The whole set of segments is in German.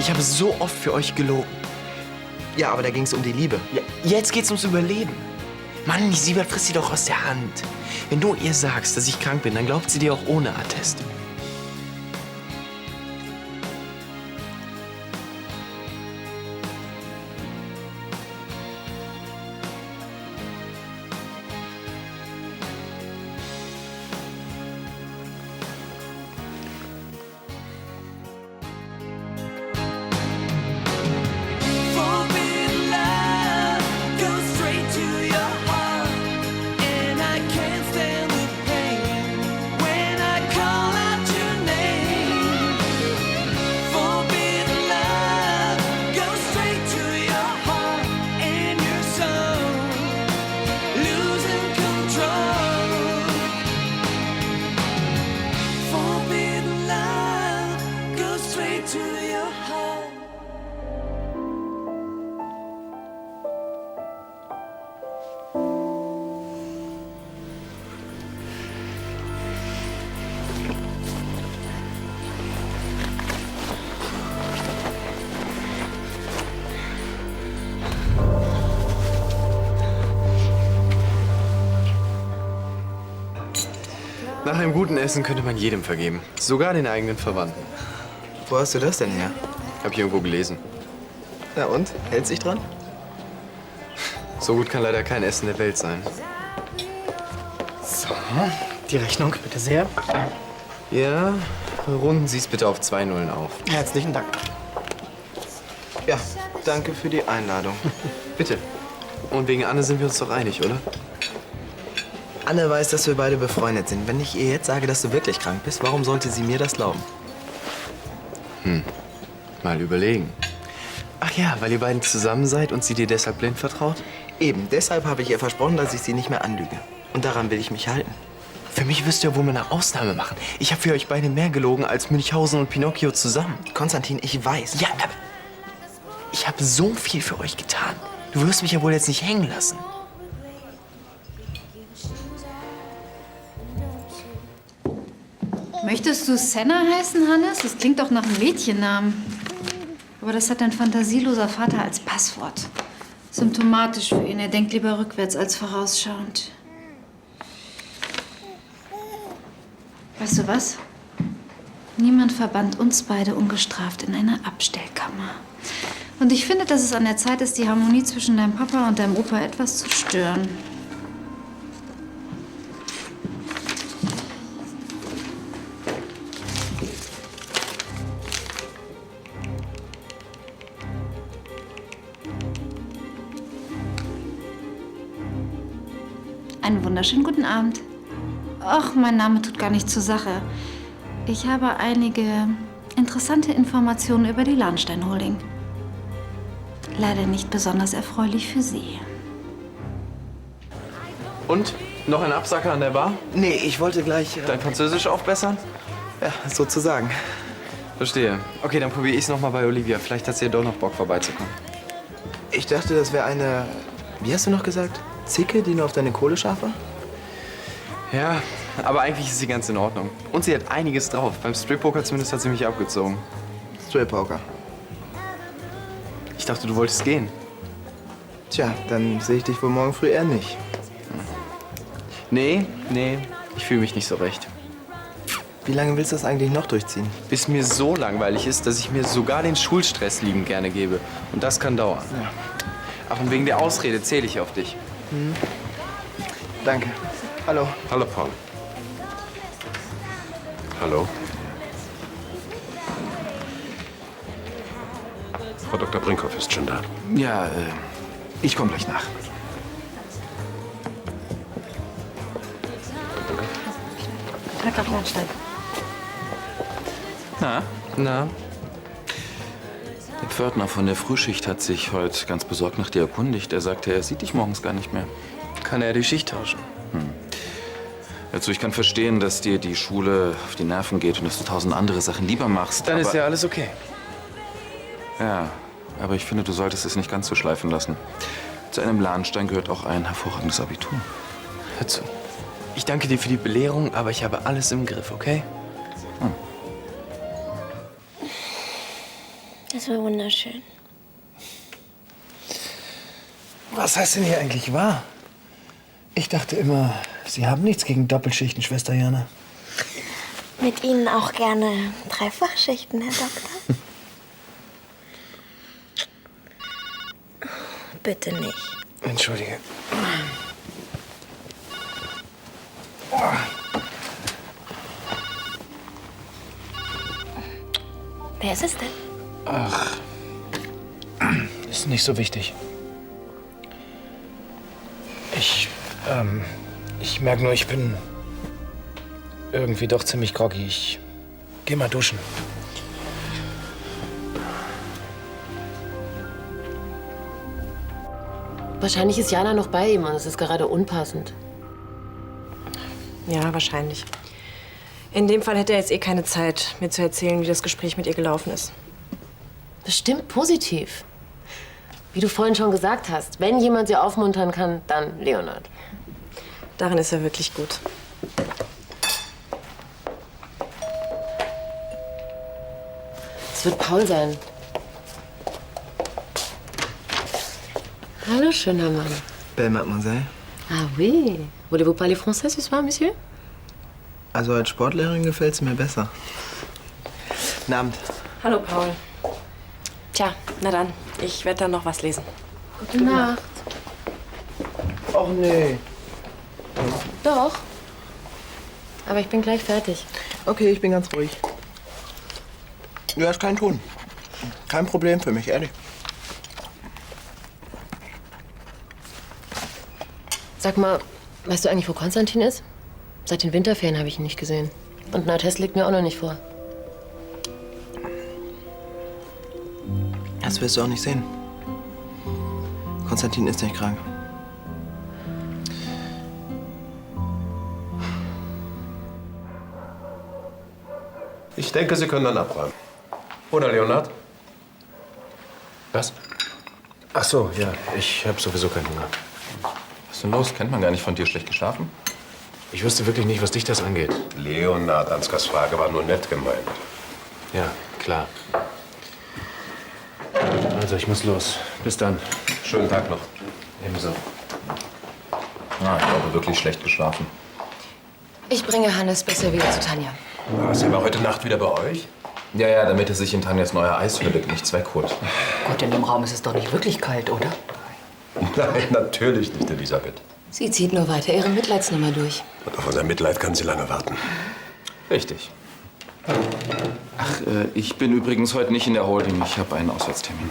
Ich habe so oft für euch gelogen. Ja, aber da ging es um die Liebe. Ja, jetzt geht's ums Überleben. Mann, die Siebert frisst sie doch aus der Hand. Wenn du ihr sagst, dass ich krank bin, dann glaubt sie dir auch ohne Attest. Nach einem guten Essen könnte man jedem vergeben. Sogar den eigenen Verwandten. Wo hast du das denn her? Hab ich irgendwo gelesen. Na und? Hält sich dran? So gut kann leider kein Essen der Welt sein. So, die Rechnung bitte sehr. Ja, runden Sie es bitte auf 2 Nullen auf. Herzlichen Dank. Ja, danke für die Einladung. Bitte. Und wegen Anne sind wir uns doch einig, oder? Anne weiß, dass wir beide befreundet sind. Wenn ich ihr jetzt sage, dass du wirklich krank bist, warum sollte sie mir das glauben? Mal überlegen. Ach ja, weil ihr beiden zusammen seid und sie dir deshalb blind vertraut? Eben, deshalb habe ich ihr versprochen, dass ich sie nicht mehr anlüge. Und daran will ich mich halten. Für mich wirst du ja wohl mal eine Ausnahme machen. Ich habe für euch beide mehr gelogen als Münchhausen und Pinocchio zusammen. Konstantin, ich weiß. Ja, aber ich habe so viel für euch getan. Du wirst mich ja wohl jetzt nicht hängen lassen. Möchtest du Senna heißen, Hannes? Das klingt doch nach einem Mädchennamen. Aber das hat dein fantasieloser Vater als Passwort. Symptomatisch für ihn. Er denkt lieber rückwärts als vorausschauend. Weißt du was? Niemand verband uns beide ungestraft in eine Abstellkammer. Und ich finde, dass es an der Zeit ist, die Harmonie zwischen deinem Papa und deinem Opa etwas zu stören. Einen wunderschönen guten Abend. Ach, mein Name tut gar nicht zur Sache. Ich habe einige interessante Informationen über die Lahnstein Holding. Leider nicht besonders erfreulich für Sie. Und? Noch ein Absacker an der Bar? Nee, ich wollte gleich... Dein Französisch aufbessern? ja, sozusagen. Verstehe. Okay, dann probiere ich es noch mal bei Olivia. Vielleicht hat sie ja doch noch Bock, vorbeizukommen. Ich dachte, das wäre eine... Wie hast du noch gesagt? Zicke, die nur auf deine Kohle scharf war? Ja, aber eigentlich ist sie ganz in Ordnung. Und sie hat einiges drauf. Beim Strip-Poker zumindest hat sie mich abgezogen. Strip-Poker. Ich dachte, du wolltest gehen. Tja, dann sehe ich dich wohl morgen früh eher nicht. Nee, ich fühle mich nicht so recht. Wie lange willst du das eigentlich noch durchziehen? Bis mir so langweilig ist, dass ich mir sogar den Schulstress liebend gerne gebe. Und das kann dauern. Ja. Ach, und wegen der Ausrede zähle ich auf dich. Danke. Hallo. Hallo, Paul. Hallo. Frau Dr. Brinkhoff ist schon da. Ja, ich komme gleich nach. Tag auf Lahnstein. Na? Der Pförtner von der Frühschicht hat sich heute ganz besorgt nach dir erkundigt. Er sagte, er sieht dich morgens gar nicht mehr. Kann er die Schicht tauschen? Also ich kann verstehen, dass dir die Schule auf die Nerven geht und dass du 1000 andere Sachen lieber machst. Dann aber, ist ja alles okay. Ja, aber ich finde, du solltest es nicht ganz so schleifen lassen. Zu einem Lahnstein gehört auch ein hervorragendes Abitur. Hör zu. Ich danke dir für die Belehrung, aber ich habe alles im Griff, okay? Das war wunderschön. Was heißt denn hier eigentlich wahr? Ich dachte immer, Sie haben nichts gegen Doppelschichten, Schwester Jana. Mit Ihnen auch gerne Dreifachschichten, Herr Doktor? Bitte nicht. Entschuldige. Wer ist es denn? Ach, ist nicht so wichtig. Ich merke nur, ich bin irgendwie doch ziemlich groggy. Ich geh mal duschen. Wahrscheinlich ist Jana noch bei ihm und es ist gerade unpassend. Ja, wahrscheinlich. In dem Fall hätte er jetzt eh keine Zeit, mir zu erzählen, wie das Gespräch mit ihr gelaufen ist. Bestimmt positiv. Wie du vorhin schon gesagt hast, wenn jemand sie aufmuntern kann, dann Leonard. Darin ist er wirklich gut. Es wird Paul sein. Hallo, schöner Mann. Belle Mademoiselle. Ah oui. Voulez-vous parler français ce soir, Monsieur? Also als Sportlehrerin gefällt's mir besser. Guten Abend. Hallo, Paul. Tja, na dann. Ich werde dann noch was lesen. Gute Nacht. Och nee. Doch. Aber ich bin gleich fertig. Okay, ich bin ganz ruhig. Ja, ist kein Ton. Kein Problem für mich, ehrlich. Sag mal, weißt du eigentlich, wo Konstantin ist? Seit den Winterferien habe ich ihn nicht gesehen. Und ein Attest liegt mir auch noch nicht vor. Das wirst du auch nicht sehen. Konstantin ist nicht krank. Ich denke, Sie können dann abräumen. Oder, Leonard? Was? Ach so, ja. Ich habe sowieso keinen Hunger. Was ist denn los? Kennt man gar nicht von dir schlecht geschlafen? Ich wüsste wirklich nicht, was dich das angeht. Leonard, Ansgars Frage war nur nett gemeint. Ja, klar. Also, ich muss los. Bis dann. Schönen Tag noch. Ebenso. Ah, ich glaube, wirklich schlecht geschlafen. Ich bringe Hannes besser wieder zu Tanja. War sie aber heute Nacht wieder bei euch? Ja, damit er sich in Tanjas neuer Eishöhle nichts wegholt. Gott, in dem Raum ist es doch nicht wirklich kalt, oder? Nein, natürlich nicht, Elisabeth. Sie zieht nur weiter ihre Mitleidsnummer durch. Und auf unser Mitleid kann sie lange warten. Richtig. Ach, ich bin übrigens heute nicht in der Holding. Ich habe einen Auswärtstermin.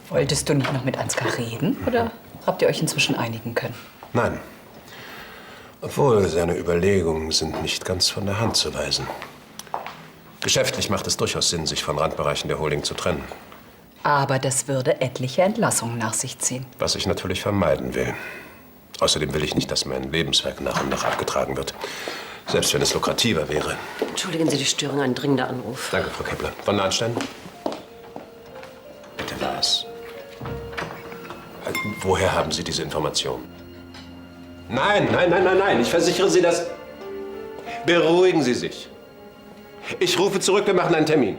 Wolltest du nicht noch mit Ansgar reden? Oder habt ihr euch inzwischen einigen können? Nein. Obwohl, seine Überlegungen sind nicht ganz von der Hand zu weisen. Geschäftlich macht es durchaus Sinn, sich von Randbereichen der Holding zu trennen. Aber das würde etliche Entlassungen nach sich ziehen. Was ich natürlich vermeiden will. Außerdem will ich nicht, dass mein Lebenswerk nach und nach abgetragen wird. Selbst wenn es lukrativer wäre. Entschuldigen Sie die Störung, ein dringender Anruf. Danke, Frau Kepler. Von Lahnstein? Bitte was? Woher haben Sie diese Information? Nein, nein, nein, nein, nein. Ich versichere Sie das. Beruhigen Sie sich. Ich rufe zurück, wir machen einen Termin.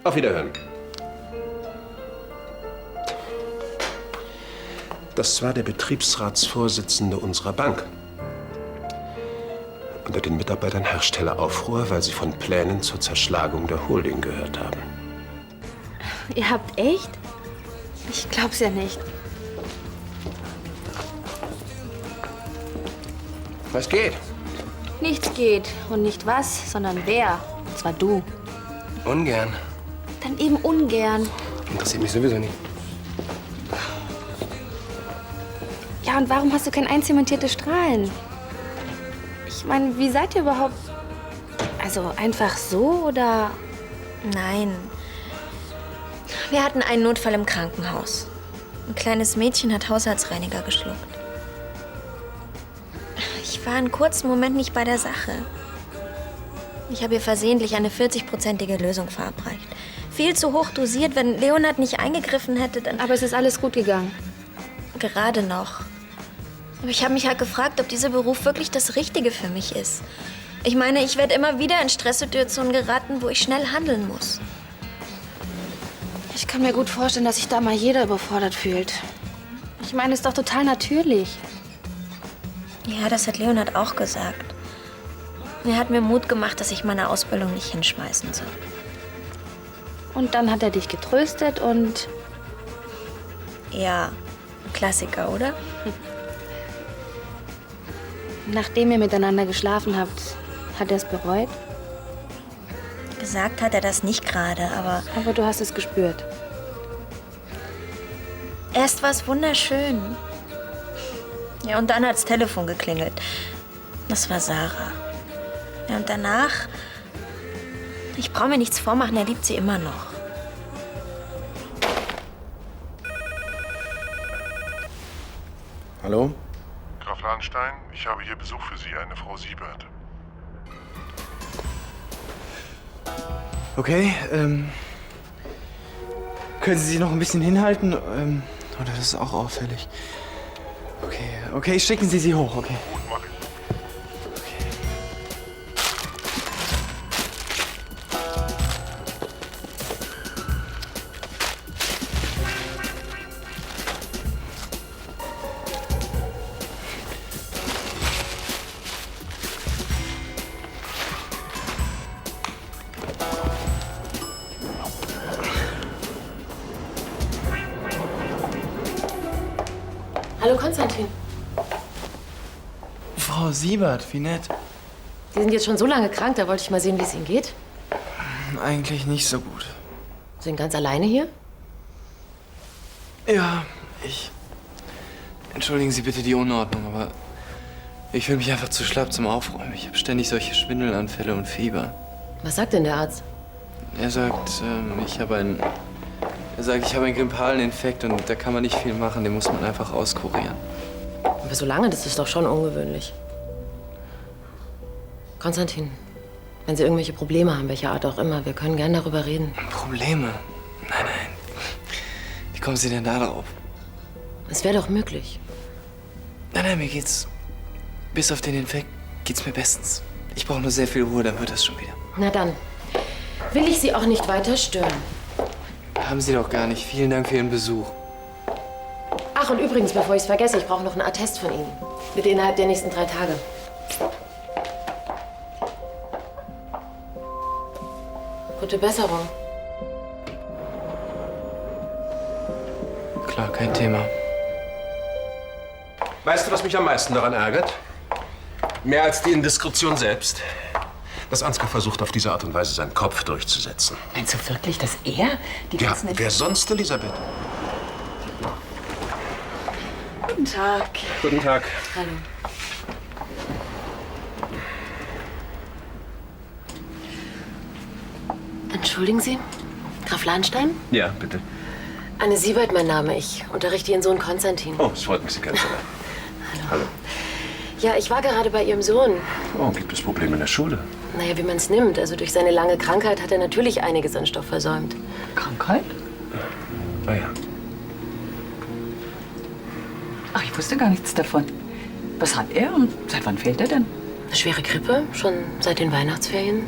Auf Wiederhören. Das war der Betriebsratsvorsitzende unserer Bank. Unter den Mitarbeitern herrscht helle Aufruhr, weil sie von Plänen zur Zerschlagung der Holding gehört haben. Ihr habt echt? Ich glaub's ja nicht. Was geht? Nichts geht. Und nicht was, sondern wer. Und zwar du. Ungern. Dann eben ungern. Interessiert mich sowieso nicht. Ja, und warum hast du kein einzementiertes Strahlen? Ich meine, wie seid ihr überhaupt? Also einfach so oder? Nein. Wir hatten einen Notfall im Krankenhaus. Ein kleines Mädchen hat Haushaltsreiniger geschluckt. Ich war einen kurzen Moment nicht bei der Sache. Ich habe ihr versehentlich eine 40-prozentige Lösung verabreicht. Viel zu hoch dosiert. Wenn Leonard nicht eingegriffen hätte, dann... Aber es ist alles gut gegangen. Gerade noch. Aber ich habe mich halt gefragt, ob dieser Beruf wirklich das Richtige für mich ist. Ich meine, ich werde immer wieder in Stresssituationen geraten, wo ich schnell handeln muss. Ich kann mir gut vorstellen, dass sich da mal jeder überfordert fühlt. Ich meine, ist doch total natürlich. Ja, das hat Leonhard auch gesagt. Er hat mir Mut gemacht, dass ich meine Ausbildung nicht hinschmeißen soll. Und dann hat er dich getröstet und... Ja, Klassiker, oder? Nachdem ihr miteinander geschlafen habt, hat er es bereut? Gesagt hat er das nicht gerade, aber... Aber du hast es gespürt. Erst war es wunderschön. Ja, und dann hat's Telefon geklingelt. Das war Sarah. Ja, und danach... Ich brauche mir nichts vormachen, er liebt sie immer noch. Hallo? Graf Lahnstein, ich habe hier Besuch für Sie, eine Frau Siebert. Okay, können Sie sich noch ein bisschen hinhalten? Oder das ist auch auffällig. Okay, schicken Sie sie hoch, okay. Gut, mach ich. Hallo Konstantin. Frau Siebert, wie nett. Sie sind jetzt schon so lange krank, da wollte ich mal sehen, wie es Ihnen geht. Eigentlich nicht so gut. Sie sind ganz alleine hier? Ja, Entschuldigen Sie bitte die Unordnung, aber ich fühle mich einfach zu schlapp zum Aufräumen. Ich habe ständig solche Schwindelanfälle und Fieber. Was sagt denn der Arzt? Er sagt, ich habe einen grippalen Infekt und da kann man nicht viel machen, den muss man einfach auskurieren. Aber so lange, das ist doch schon ungewöhnlich. Konstantin, wenn Sie irgendwelche Probleme haben, welcher Art auch immer, wir können gern darüber reden. Probleme? Nein. Wie kommen Sie denn da drauf? Es wäre doch möglich. Nein, mir geht's... Bis auf den Infekt geht's mir bestens. Ich brauche nur sehr viel Ruhe, dann wird das schon wieder. Na dann, will ich Sie auch nicht weiter stören. Haben Sie doch gar nicht. Vielen Dank für Ihren Besuch. Ach, und übrigens, bevor ich es vergesse, ich brauche noch einen Attest von Ihnen. Bitte innerhalb der nächsten 3 Tage. Gute Besserung. Klar, kein Thema. Weißt du, was mich am meisten daran ärgert? Mehr als die Indiskretion selbst. Dass Ansgar versucht, auf diese Art und Weise seinen Kopf durchzusetzen. Meinst du wirklich, dass er die Ja, ganzen... wer sonst, Elisabeth? Guten Tag. Guten Tag. Hallo. Entschuldigen Sie, Graf Lahnstein? Ja, bitte. Anne Siebert, mein Name. Ich unterrichte Ihren Sohn Konstantin. Oh, es freut mich, Sie kennenzulernen. Hallo. Ja, ich war gerade bei Ihrem Sohn. Oh, gibt es Probleme in der Schule? Naja, wie man es nimmt. Also durch seine lange Krankheit hat er natürlich einiges an Stoff versäumt. Krankheit? Ah ja. Ach, ich wusste gar nichts davon. Was hat er und seit wann fehlt er denn? Eine schwere Grippe, schon seit den Weihnachtsferien.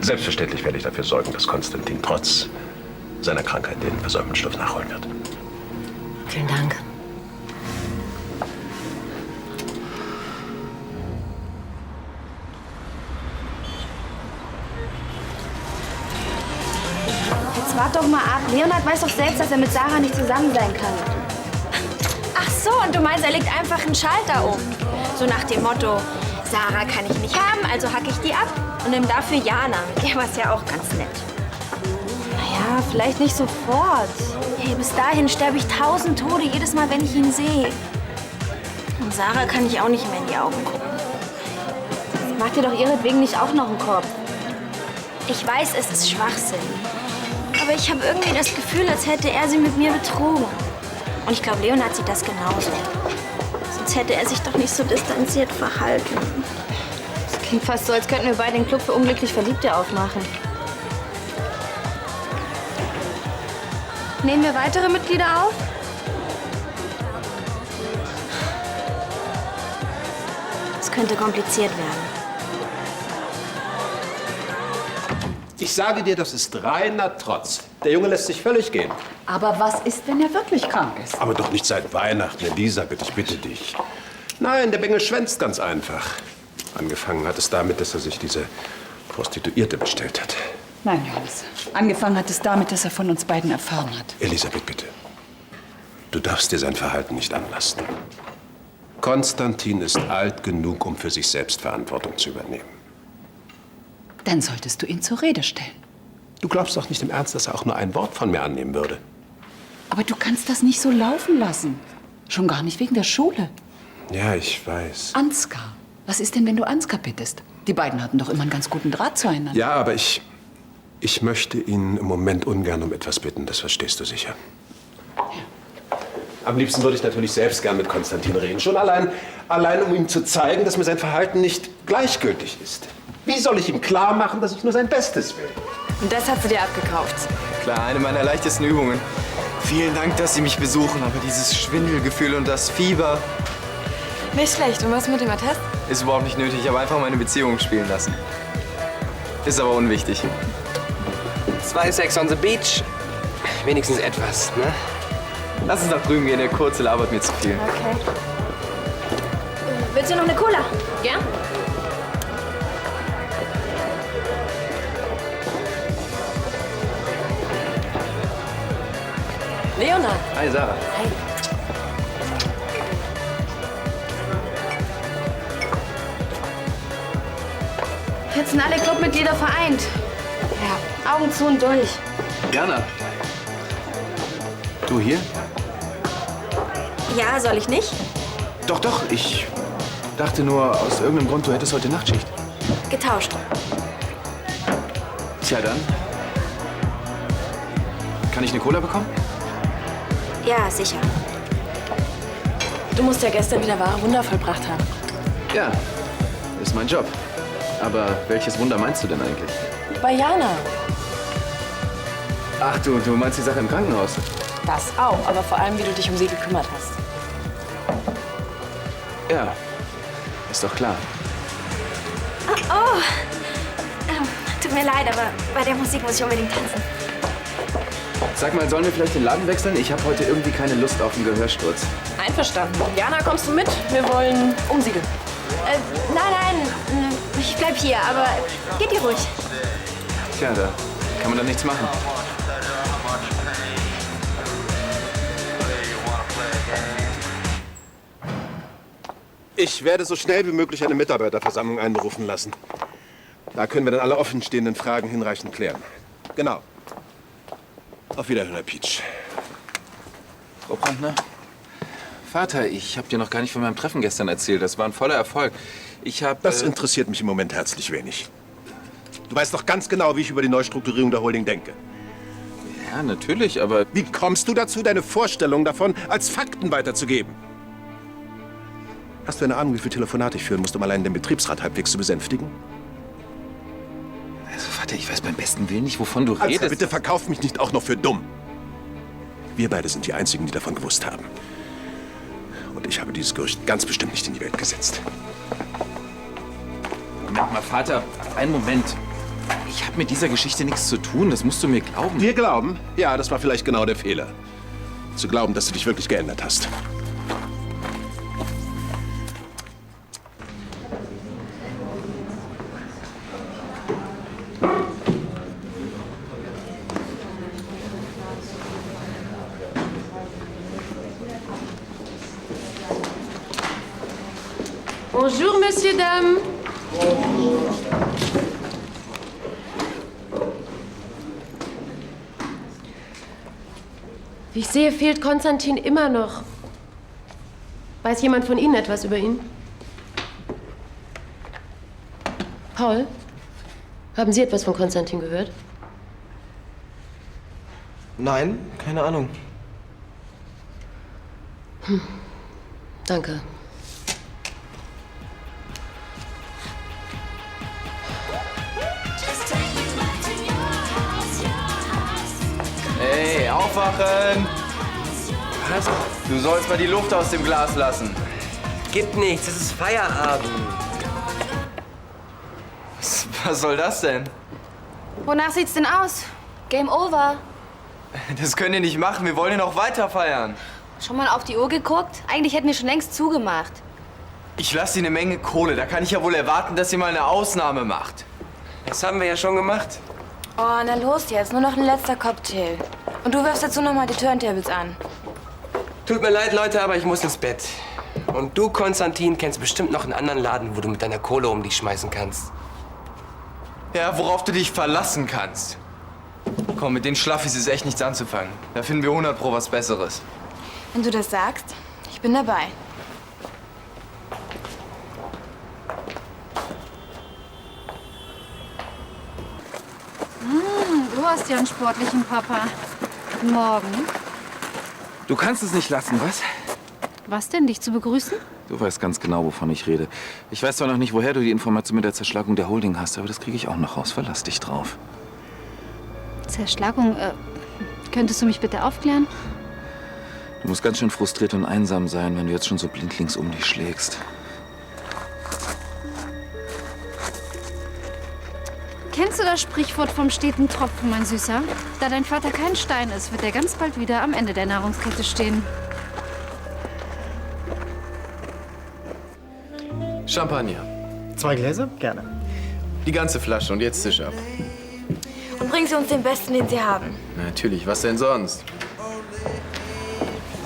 Selbstverständlich werde ich dafür sorgen, dass Konstantin trotz seiner Krankheit den versäumten Stoff nachholen wird. Vielen Dank. Jetzt wart doch mal ab. Leonhard weiß doch selbst, dass er mit Sarah nicht zusammen sein kann. Ach so, und du meinst, er legt einfach einen Schalter um. So nach dem Motto, Sarah kann ich nicht haben, also hacke ich die ab und nimm dafür Jana. Der war ja auch ganz nett. Naja, vielleicht nicht sofort. Hey, bis dahin sterbe ich 1000 Tode jedes Mal, wenn ich ihn sehe. Und Sarah kann ich auch nicht mehr in die Augen gucken. Mach dir doch ihretwegen nicht auch noch einen Korb. Ich weiß, es ist Schwachsinn. Aber ich habe irgendwie das Gefühl, als hätte er sie mit mir betrogen. Und ich glaube, Leonhard sieht das genauso. Sonst hätte er sich doch nicht so distanziert verhalten. Das klingt fast so, als könnten wir beide den Club für unglücklich Verliebte aufmachen. Nehmen wir weitere Mitglieder auf? könnte kompliziert werden. Ich sage dir, das ist reiner Trotz. Der Junge lässt sich völlig gehen. Aber was ist, wenn er wirklich krank ist? Aber doch nicht seit Weihnachten, Elisabeth, ich bitte dich. Nein, der Bengel schwänzt ganz einfach. Angefangen hat es damit, dass er sich diese Prostituierte bestellt hat. Nein, Johannes. Angefangen hat es damit, dass er von uns beiden erfahren hat. Elisabeth, bitte. Du darfst dir sein Verhalten nicht anlasten. Konstantin ist alt genug, um für sich selbst Verantwortung zu übernehmen. Dann solltest du ihn zur Rede stellen. Du glaubst doch nicht im Ernst, dass er auch nur ein Wort von mir annehmen würde. Aber du kannst das nicht so laufen lassen. Schon gar nicht wegen der Schule. Ja, ich weiß. Ansgar. Was ist denn, wenn du Ansgar bittest? Die beiden hatten doch immer einen ganz guten Draht zueinander. Ja, aber ich möchte ihn im Moment ungern um etwas bitten, das verstehst du sicher. Am liebsten würde ich natürlich selbst gern mit Konstantin reden. Schon allein um ihm zu zeigen, dass mir sein Verhalten nicht gleichgültig ist. Wie soll ich ihm klar machen, dass ich nur sein Bestes will? Und das hast du dir abgekauft. Klar, eine meiner leichtesten Übungen. Vielen Dank, dass Sie mich besuchen, aber dieses Schwindelgefühl und das Fieber Nicht schlecht. Und was mit dem Attest? ist überhaupt nicht nötig. Ich habe einfach meine Beziehung spielen lassen. Ist aber unwichtig. 2 Sex on the Beach. Wenigstens etwas, ne? Lass uns nach drüben gehen, der Kurze labert mir zu viel. Okay. Willst du noch eine Cola? Ja? Leonard. Hi, Sarah. Hi. Jetzt sind alle Clubmitglieder vereint. Ja, Augen zu und durch. Jana. Du hier? Ja, soll ich nicht? Doch, doch. Ich dachte nur, aus irgendeinem Grund, du hättest heute Nachtschicht. Getauscht. Tja, dann. Kann ich eine Cola bekommen? Ja, sicher. Du musst ja gestern wieder wahre Wunder vollbracht haben. Ja, ist mein Job. Aber welches Wunder meinst du denn eigentlich? Bei Jana. Ach, du meinst die Sache im Krankenhaus? Das auch, aber vor allem, wie du dich um sie gekümmert hast. Ja, ist doch klar. Oh. Tut mir leid, aber bei der Musik muss ich unbedingt tanzen. Sag mal, sollen wir vielleicht den Laden wechseln? Ich habe heute irgendwie keine Lust auf einen Gehörsturz. Einverstanden. Jana, kommst du mit? Wir wollen umsiedeln. Nein, ich bleib hier, aber geht ihr ruhig. Tja, da kann man doch nichts machen. Ich werde so schnell wie möglich eine Mitarbeiterversammlung einberufen lassen. Da können wir dann alle offenstehenden Fragen hinreichend klären. Genau. Auf Wiederhören, Herr Pietsch. Frau Brandner? Vater, ich habe dir noch gar nicht von meinem Treffen gestern erzählt. Das war ein voller Erfolg. Das interessiert mich im Moment herzlich wenig. Du weißt doch ganz genau, wie ich über die Neustrukturierung der Holding denke. Ja, natürlich, aber... Wie kommst du dazu, deine Vorstellung davon als Fakten weiterzugeben? Hast du eine Ahnung, wie viele Telefonate ich führen muss, um allein den Betriebsrat halbwegs zu besänftigen? Also, Vater, ich weiß beim besten Willen nicht, wovon du redest. Also, bitte verkauf mich nicht auch noch für dumm. Wir beide sind die Einzigen, die davon gewusst haben. Und ich habe dieses Gerücht ganz bestimmt nicht in die Welt gesetzt. Moment mal, Vater, einen Moment. Ich habe mit dieser Geschichte nichts zu tun, das musst du mir glauben. Wir glauben? Ja, das war vielleicht genau der Fehler. Zu glauben, dass du dich wirklich geändert hast. Bonjour, Monsieur, Dame. Wie ich sehe, fehlt Konstantin immer noch. Weiß jemand von Ihnen etwas über ihn? Paul, haben Sie etwas von Konstantin gehört? Nein, keine Ahnung. Danke. Hey, aufwachen! Was? Du sollst mal die Luft aus dem Glas lassen. Gibt nichts, es ist Feierabend. Was soll das denn? Wonach sieht's denn aus? Game over. Das könnt ihr nicht machen. Wir wollen ja noch weiter feiern. Schon mal auf die Uhr geguckt? Eigentlich hätten wir schon längst zugemacht. Ich lasse ihr eine Menge Kohle. Da kann ich ja wohl erwarten, dass ihr mal eine Ausnahme macht. Das haben wir ja schon gemacht. Oh, na los jetzt. Nur noch ein letzter Cocktail. Und du wirfst dazu noch mal die Turntables an. Tut mir leid, Leute, aber ich muss ins Bett. Und du, Konstantin, kennst bestimmt noch einen anderen Laden, wo du mit deiner Kohle um dich schmeißen kannst. Ja, worauf du dich verlassen kannst. Komm, mit den Schlaffis ist echt nichts anzufangen. Da finden wir 100 Pro was Besseres. Wenn du das sagst, ich bin dabei. Du hast ja einen sportlichen Papa. Guten Morgen. Du kannst es nicht lassen, was? Was denn, dich zu begrüßen? Du weißt ganz genau, wovon ich rede. Ich weiß zwar noch nicht, woher du die Information mit der Zerschlagung der Holding hast, aber das kriege ich auch noch raus. Verlass dich drauf. Zerschlagung, könntest du mich bitte aufklären? Du musst ganz schön frustriert und einsam sein, wenn du jetzt schon so blindlings um dich schlägst. Kennst du das Sprichwort vom steten Tropfen, mein Süßer? Da dein Vater kein Stein ist, wird er ganz bald wieder am Ende der Nahrungskette stehen. Champagner. 2 Gläser? Gerne. Die ganze Flasche und jetzt Tisch ab. Und bringen Sie uns den besten, den Sie haben. Natürlich, was denn sonst?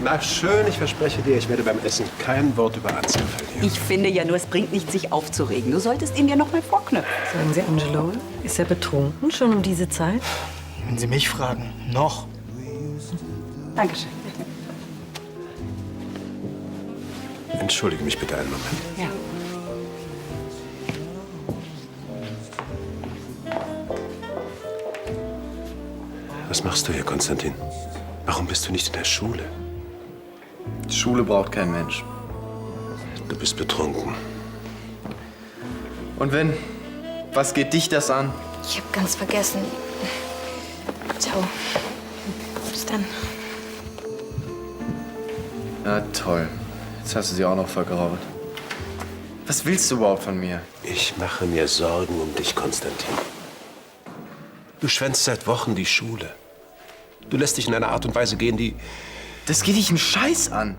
Na schön, ich verspreche dir, ich werde beim Essen kein Wort über Ansgar verlieren. Ich finde ja nur, es bringt nichts, sich aufzuregen. Du solltest ihn dir noch mal vorknöpfen. Sagen Sie, Angelo, ist er betrunken schon um diese Zeit? Wenn Sie mich fragen, noch. Dankeschön. Entschuldige mich bitte einen Moment. Ja. Was machst du hier, Konstantin? Warum bist du nicht in der Schule? Schule braucht kein Mensch. Du bist betrunken. Und wenn? Was geht dich das an? Ich habe ganz vergessen. Ciao. Bis dann. Na toll. Jetzt hast du sie auch noch vergrault. Was willst du überhaupt von mir? Ich mache mir Sorgen um dich, Konstantin. Du schwänzt seit Wochen die Schule. Du lässt dich in einer Art und Weise gehen, die... Das geht dich einen Scheiß an.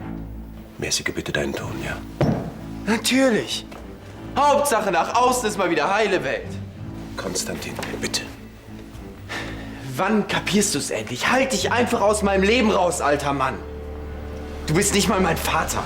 Mäßige bitte deinen Ton, ja? Natürlich. Hauptsache nach außen ist mal wieder heile Welt. Konstantin, bitte. Wann kapierst du es endlich? Halt dich einfach aus meinem Leben raus, alter Mann. Du bist nicht mal mein Vater.